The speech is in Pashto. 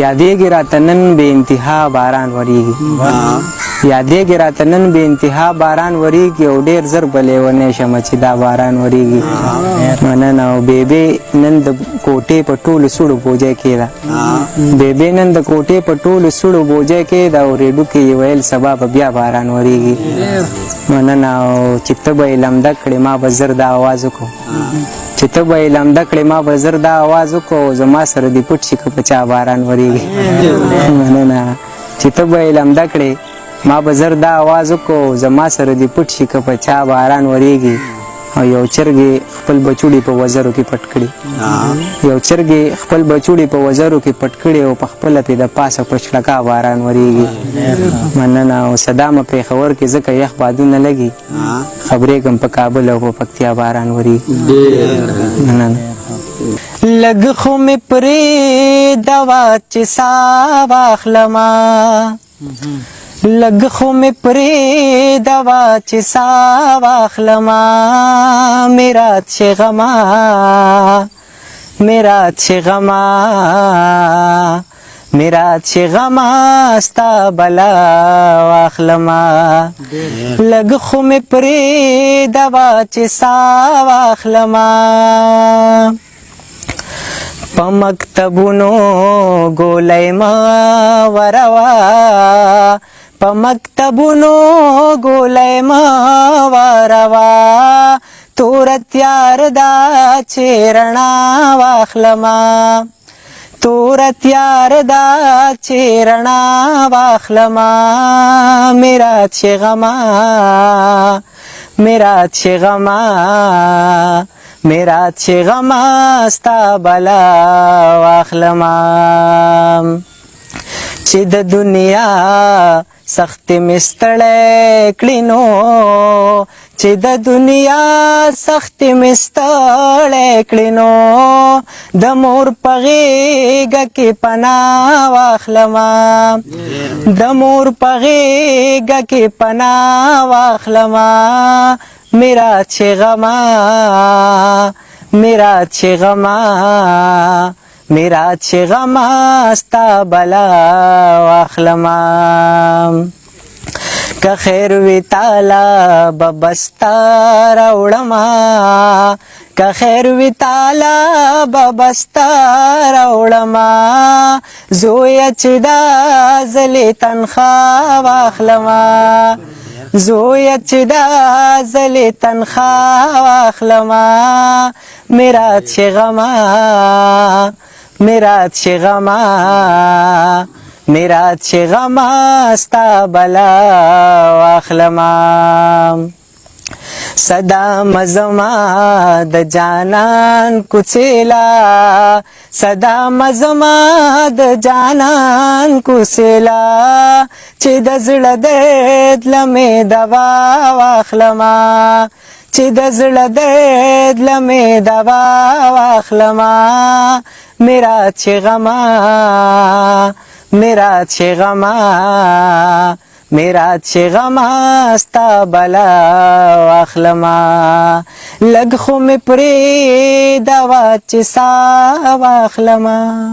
یادېږي راته نن بې انتها باران وریږي یادېږي راته نن بې انتها باران وریږي او ډېر زر به لیونی شمه چې دا باران وریږي مننه او بیبې نن د کوټې په ټولو سوړو بوجۍ کې ده بیبې نن د کوټې په ټولو سوړو بوجۍ کې ده او ریډو کې یې ویل سبا به بیا باران وریږي مننه او چې ته به یې لمده کړې ما به زر دا آواز وکړو چې ته به یې لمده کړې ما به زر دا آواز وکړو زما سره دې پټ شي که په چا باران وریږي مننه چې ته به یې لمده کړې ما به زر دا آواز وکړو زما سره دې پټ شي که په چا باران وریږي او یو چرګې خپل بچوړي په وزرو کې پټ کړي یو چرګې خپل بچوړي په وزرو کې پټ کړي او په خپله پې د پاسه په شړکا باران وریږي مننه او صدامه پېښور کې ځکه یخ بادونه لګي خبرېږم په کابل او په پکتیا باران وریږي مننه لږ خو مې پرېږده چې ساه واخلمه لږ خو مې پرېږده چې ساه واخلمه مې رات شي غمه مې رات شي غمه مې رات شي غمه ستا بلا واخلمه لږ خو مې پرېږده چې ساه واخلمه په مکتبونو ګولۍ مه وروه په مکتبونو ګولۍ مه وروه توره تیار ده چې رڼا واخلمه توره تیار ده چې رڼا واخلمه مې رات شي غمه مې رات شي غمه مې رات شي غمه ستا بلا واخلمه چې د دنیا سختې مې ستړی کړي نو چې د دنیا سختې مې ستړی کړي نو د مور په غېږه کې پناه واخلمه د مور په غېږه کې پناه واخلمه مې رات شي غمه مې رات شي غمه مې رات شي غمه ستا بلا واخلمه که خیر وي تاله به بستا راوړمه که خیر وي تاله به بستا راوړمه زویه چې دا ځلې تنخوا واخلمه زویه چې دا ځلې تنخوا واخلمه مې رات شي غمه مې رات شي غمه مې رات شي غمه ستا بلا واخلمه صدام زما د جانان کوڅېلا صدام زما د جانان کوڅېلا چې د زړه درد لمې دوا واخلمه چې د زړه درد لمې دوا واخلمه مې رات شي غمه مې رات شي غمه مې رات شي غمه ستا بلا واخلمه لږ خو مې پرېږده چې ساه واخلمه